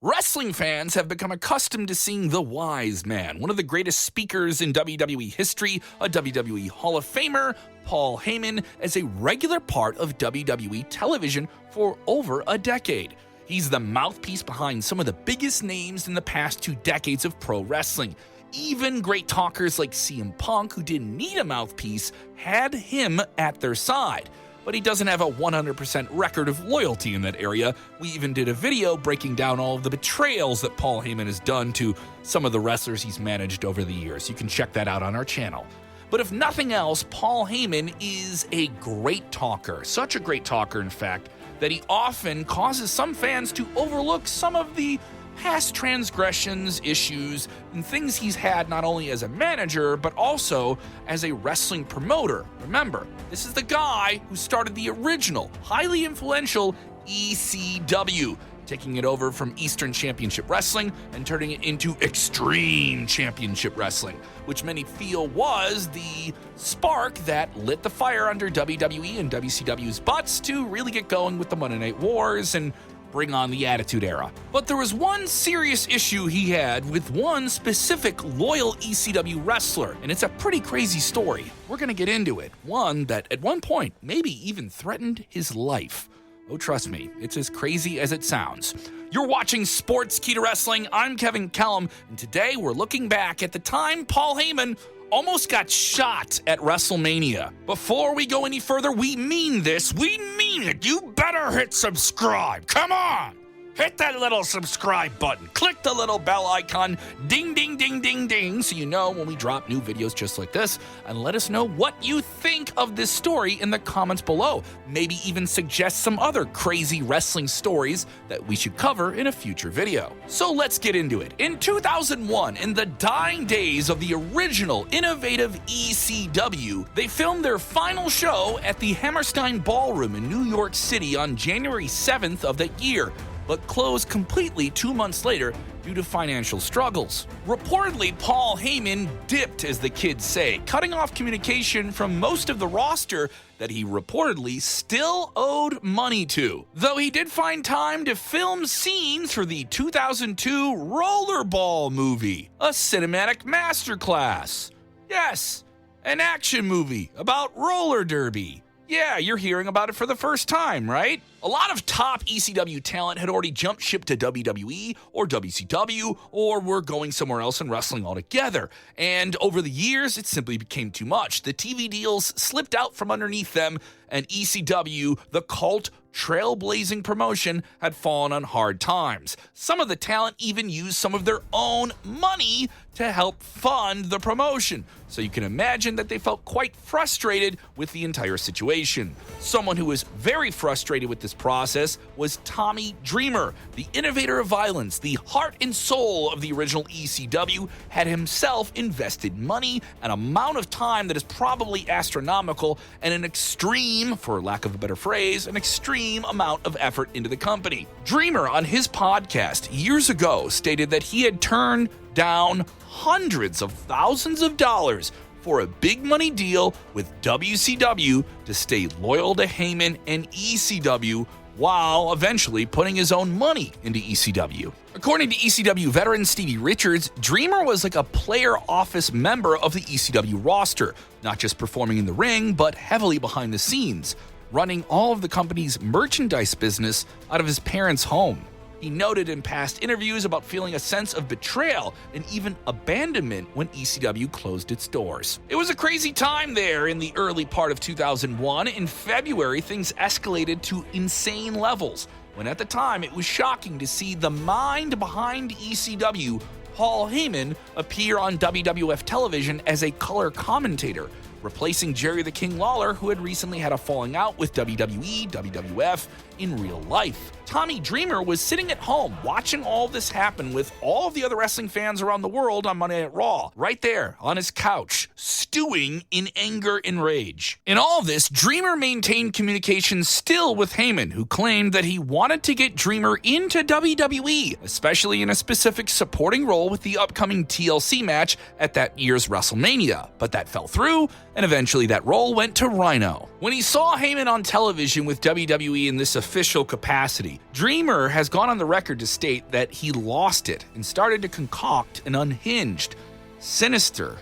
Wrestling fans have become accustomed to seeing the Wise Man, one of the greatest speakers in WWE history, a WWE Hall of Famer, Paul Heyman, as a regular part of WWE television for over a decade. He's the mouthpiece behind some of the biggest names in the past 2 decades of pro wrestling. Even great talkers like CM Punk, who didn't need a mouthpiece, had him at their side. But he doesn't have a 100% record of loyalty in that area. We even did a video breaking down all of the betrayals that Paul Heyman has done to some of the wrestlers he's managed over the years. You can check that out on our channel. But if nothing else, Paul Heyman is a great talker. Such a great talker, in fact, that he often causes some fans to overlook some of the past transgressions, issues, and things he's had not only as a manager, but also as a wrestling promoter. Remember, this is the guy who started the original, highly influential ECW, taking it over from Eastern Championship Wrestling and turning it into Extreme Championship Wrestling, which many feel was the spark that lit the fire under WWE and WCW's butts to really get going with the Monday Night Wars and bring on the Attitude Era. But there was one serious issue he had with one specific loyal ECW wrestler, and it's a pretty crazy story. We're gonna get into it. One that at one point maybe even threatened his life. Oh, trust me, it's as crazy as it sounds. You're watching Sportskeeda Wrestling. I'm Kevin Kellum, and today we're looking back at the time Paul Heyman almost got shot at WrestleMania. Before we go any further, we mean this. We mean it. You better hit subscribe. Come on. Hit that little subscribe button. Click the little bell icon. Ding, ding, ding, ding, ding. So you know when we drop new videos just like this. And let us know what you think of this story in the comments below. Maybe even suggest some other crazy wrestling stories that we should cover in a future video. So let's get into it. In 2001, in the dying days of the original innovative ECW, they filmed their final show at the Hammerstein Ballroom in New York City on January 7th of that year, but closed completely 2 months later due to financial struggles. Reportedly, Paul Heyman dipped, as the kids say, cutting off communication from most of the roster that he reportedly still owed money to. Though he did find time to film scenes for the 2002 Rollerball movie, a cinematic masterclass. Yes, an action movie about roller derby. Yeah, you're hearing about it for the first time, right? A lot of top ECW talent had already jumped ship to WWE or WCW or were going somewhere else in wrestling altogether. And over the years, it simply became too much. The TV deals slipped out from underneath them, and ECW, the cult trailblazing promotion, had fallen on hard times. Some of the talent even used some of their own money to help fund the promotion. So you can imagine that they felt quite frustrated with the entire situation. Someone who was very frustrated with this process was Tommy Dreamer, the innovator of violence, the heart and soul of the original ECW, had himself invested money, an amount of time that is probably astronomical, and an extreme, for lack of a better phrase, an extreme amount of effort into the company. Dreamer, on his podcast years ago, stated that he had turned down hundreds of thousands of dollars for a big money deal with WCW to stay loyal to Heyman and ECW while eventually putting his own money into ECW. According to ECW veteran Stevie Richards, Dreamer was like a player office member of the ECW roster, not just performing in the ring, but heavily behind the scenes, running all of the company's merchandise business out of his parents' home. He noted in past interviews about feeling a sense of betrayal and even abandonment when ECW closed its doors. It was a crazy time there in the early part of 2001. In February, things escalated to insane levels, when at the time it was shocking to see the mind behind ECW, Paul Heyman, appear on WWF television as a color commentator, replacing Jerry the King Lawler, who had recently had a falling out with WWE, WWF in real life. Tommy Dreamer was sitting at home watching all this happen with all of the other wrestling fans around the world on Monday Night Raw, right there on his couch, stewing in anger and rage. In all of this, Dreamer maintained communication still with Heyman, who claimed that he wanted to get Dreamer into WWE, especially in a specific supporting role with the upcoming TLC match at that year's WrestleMania, but that fell through, and eventually that role went to Rhino. When he saw Heyman on television with WWE in this official capacity, Dreamer has gone on the record to state that he lost it and started to concoct an unhinged, sinister,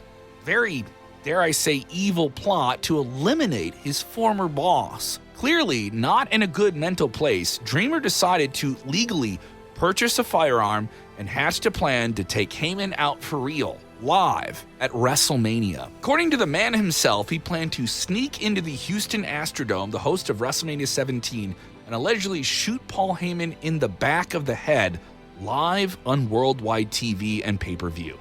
very, dare I say, evil plot to eliminate his former boss. Clearly not in a good mental place, Dreamer decided to legally purchase a firearm and hatched a plan to take Heyman out for real, live at WrestleMania. According to the man himself, he planned to sneak into the Houston Astrodome, the host of WrestleMania 17, and allegedly shoot Paul Heyman in the back of the head live on worldwide TV and pay-per-view.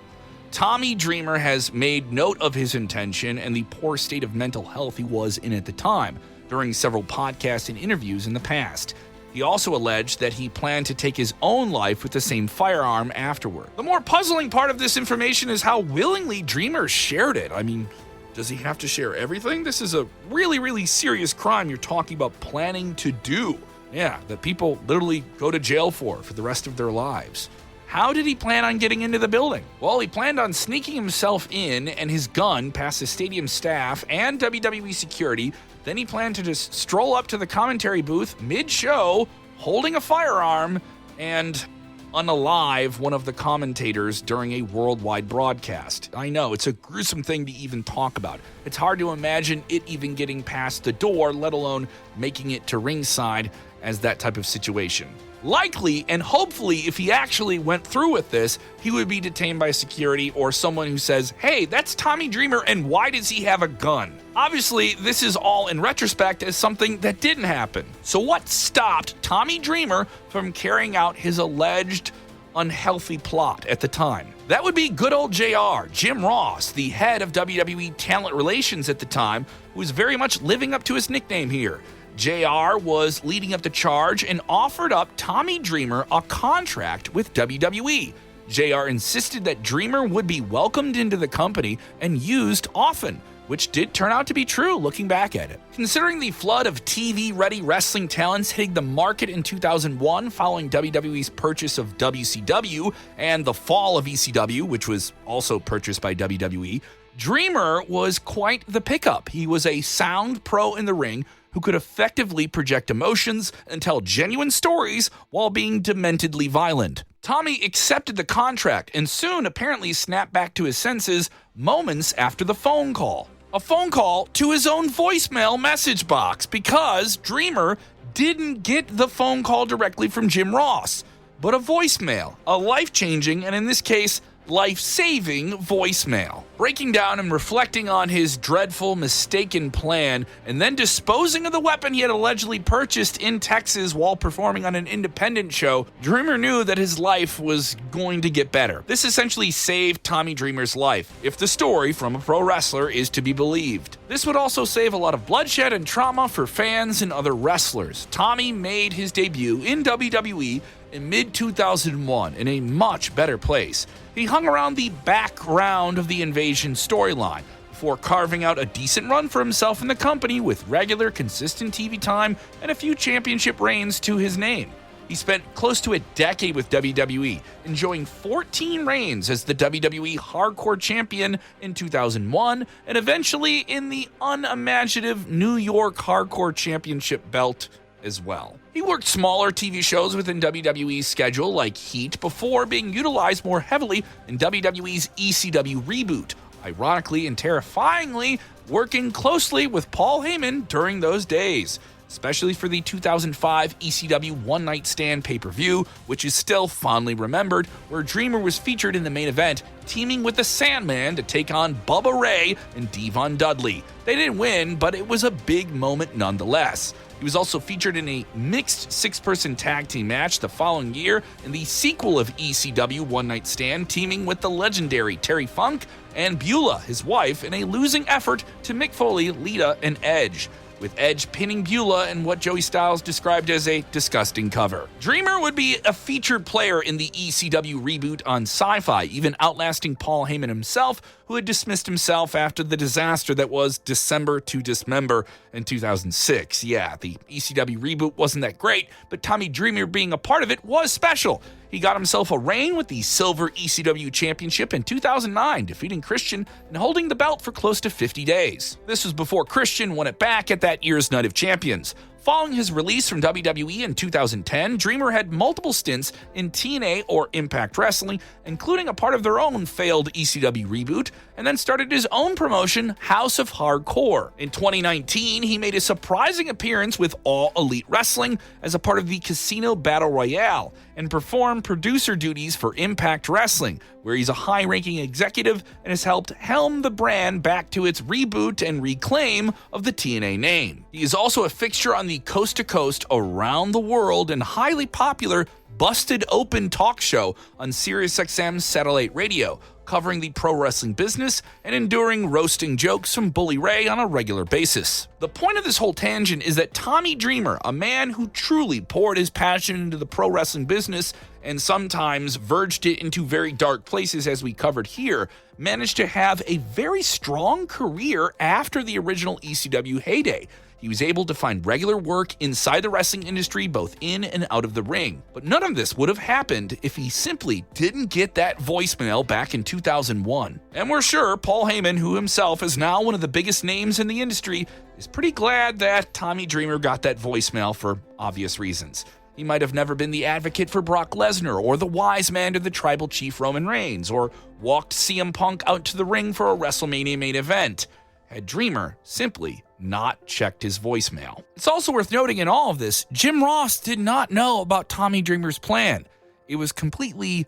Tommy Dreamer has made note of his intention and the poor state of mental health he was in at the time, during several podcasts and interviews in the past. He also alleged that he planned to take his own life with the same firearm afterward. The more puzzling part of this information is how willingly Dreamer shared it. I mean, does he have to share everything? This is a really, really serious crime you're talking about planning to do. Yeah, that people literally go to jail for the rest of their lives. How did he plan on getting into the building? Well, he planned on sneaking himself in and his gun past the stadium staff and WWE security. Then he planned to just stroll up to the commentary booth mid-show, holding a firearm, and unalive one of the commentators during a worldwide broadcast. I know, it's a gruesome thing to even talk about. It's hard to imagine it even getting past the door, let alone making it to ringside as that type of situation. Likely, and hopefully, if he actually went through with this, he would be detained by security or someone who says, hey, that's Tommy Dreamer, and why does he have a gun? Obviously, this is all in retrospect as something that didn't happen. So what stopped Tommy Dreamer from carrying out his alleged unhealthy plot at the time? That would be good old JR, Jim Ross, the head of WWE Talent Relations at the time, who was very much living up to his nickname here. JR was leading up the charge and offered up Tommy Dreamer a contract with WWE. JR insisted that Dreamer would be welcomed into the company and used often, which did turn out to be true looking back at it. Considering the flood of TV-ready wrestling talents hitting the market in 2001 following WWE's purchase of WCW and the fall of ECW, which was also purchased by WWE, Dreamer was quite the pickup. He was a sound pro in the ring who could effectively project emotions and tell genuine stories while being dementedly violent. Tommy accepted the contract and soon apparently snapped back to his senses moments after the phone call. A phone call to his own voicemail message box because Dreamer didn't get the phone call directly from Jim Ross, but a voicemail, a life-changing, and in this case, life-saving voicemail. Breaking down and reflecting on his dreadful, mistaken plan, and then disposing of the weapon he had allegedly purchased in Texas while performing on an independent show, Dreamer knew that his life was going to get better. This essentially saved Tommy Dreamer's life, if the story from a pro wrestler is to be believed. This would also save a lot of bloodshed and trauma for fans and other wrestlers. Tommy made his debut in WWE in mid-2001 in a much better place. He hung around the background of the Invasion storyline before carving out a decent run for himself in the company with regular, consistent TV time and a few championship reigns to his name. He spent close to a decade with WWE, enjoying 14 reigns as the WWE Hardcore Champion in 2001 and eventually in the unimaginative New York Hardcore Championship belt as well. He worked smaller TV shows within WWE's schedule like Heat before being utilized more heavily in WWE's ECW reboot, ironically and terrifyingly working closely with Paul Heyman during those days, especially for the 2005 ECW One Night Stand pay-per-view, which is still fondly remembered, where Dreamer was featured in the main event, teaming with the Sandman to take on Bubba Ray and Devon Dudley. They didn't win, but it was a big moment nonetheless. He was also featured in a mixed six-person tag team match the following year in the sequel of ECW One Night Stand, teaming with the legendary Terry Funk and Beulah, his wife, in a losing effort to Mick Foley, Lita, and Edge, with Edge pinning Beulah in what Joey Styles described as a disgusting cover. Dreamer would be a featured player in the ECW reboot on Sci-Fi, even outlasting Paul Heyman himself, who had dismissed himself after the disaster that was December to Dismember in 2006. Yeah, the ECW reboot wasn't that great, but Tommy Dreamer being a part of it was special. He got himself a reign with the Silver ECW Championship in 2009, defeating Christian and holding the belt for close to 50 days. This was before Christian won it back at that year's Night of Champions. Following his release from WWE in 2010, Dreamer had multiple stints in TNA or Impact Wrestling, including a part of their own failed ECW reboot, and then started his own promotion, House of Hardcore. In 2019, he made a surprising appearance with All Elite Wrestling as a part of the Casino Battle Royale, and performed producer duties for Impact Wrestling, where he's a high-ranking executive and has helped helm the brand back to its reboot and reclaim of the TNA name. He is also a fixture on the coast-to-coast, around the world, and highly popular Busted Open talk show on SiriusXM satellite radio, covering the pro wrestling business and enduring roasting jokes from Bully Ray on a regular basis. The point of this whole tangent is that Tommy Dreamer, a man who truly poured his passion into the pro wrestling business and sometimes verged it into very dark places as we covered here, managed to have a very strong career after the original ECW heyday. He was able to find regular work inside the wrestling industry, both in and out of the ring. But none of this would have happened if he simply didn't get that voicemail back in 2001. And we're sure Paul Heyman, who himself is now one of the biggest names in the industry, is pretty glad that Tommy Dreamer got that voicemail for obvious reasons. He might have never been the advocate for Brock Lesnar, or the wise man to the tribal chief Roman Reigns, or walked CM Punk out to the ring for a WrestleMania main event, had Dreamer simply not checked his voicemail. It's also worth noting in all of this, Jim Ross did not know about Tommy Dreamer's plan. It was completely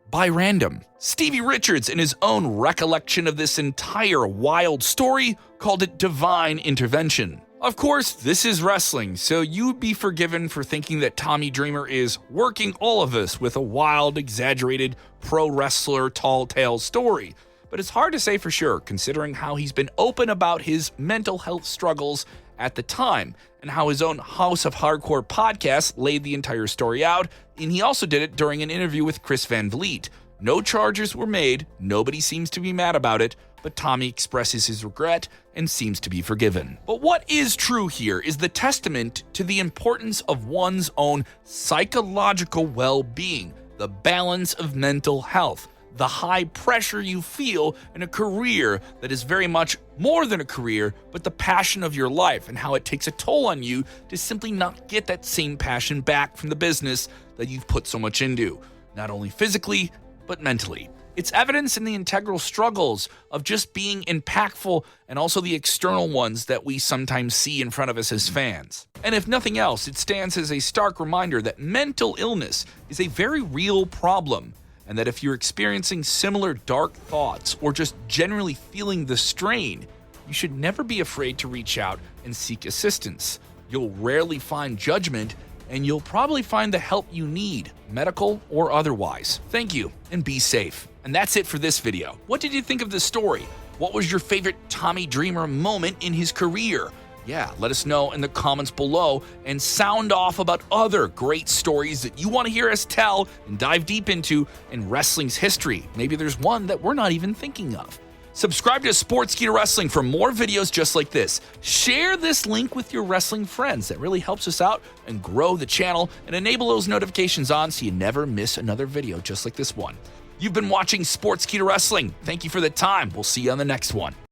by random. Stevie Richards, in his own recollection of this entire wild story, called it divine intervention. Of course, this is wrestling, so you'd be forgiven for thinking that Tommy Dreamer is working all of us with a wild, exaggerated, pro wrestler tall tale story. But it's hard to say for sure, considering how he's been open about his mental health struggles at the time, and how his own House of Hardcore podcast laid the entire story out, and he also did it during an interview with Chris Van Vliet. No charges were made, nobody seems to be mad about it, but Tommy expresses his regret and seems to be forgiven. But what is true here is the testament to the importance of one's own psychological well-being, the balance of mental health, the high pressure you feel in a career that is very much more than a career, but the passion of your life, and how it takes a toll on you to simply not get that same passion back from the business that you've put so much into, not only physically, but mentally. It's evidence in the integral struggles of just being impactful, and also the external ones that we sometimes see in front of us as fans. And if nothing else, it stands as a stark reminder that mental illness is a very real problem, and that if you're experiencing similar dark thoughts or just generally feeling the strain, you should never be afraid to reach out and seek assistance. You'll rarely find judgment, and you'll probably find the help you need, medical or otherwise. Thank you, and be safe. And that's it for this video. What did you think of this story? What was your favorite Tommy Dreamer moment in his career? Yeah, let us know in the comments below, and sound off about other great stories that you want to hear us tell and dive deep into in wrestling's history. Maybe there's one that we're not even thinking of. Subscribe to Sportskeeda Wrestling for more videos just like this. Share this link with your wrestling friends. That really helps us out and grow the channel, and enable those notifications on so you never miss another video just like this one. You've been watching Sportskeeda Wrestling. Thank you for the time. We'll see you on the next one.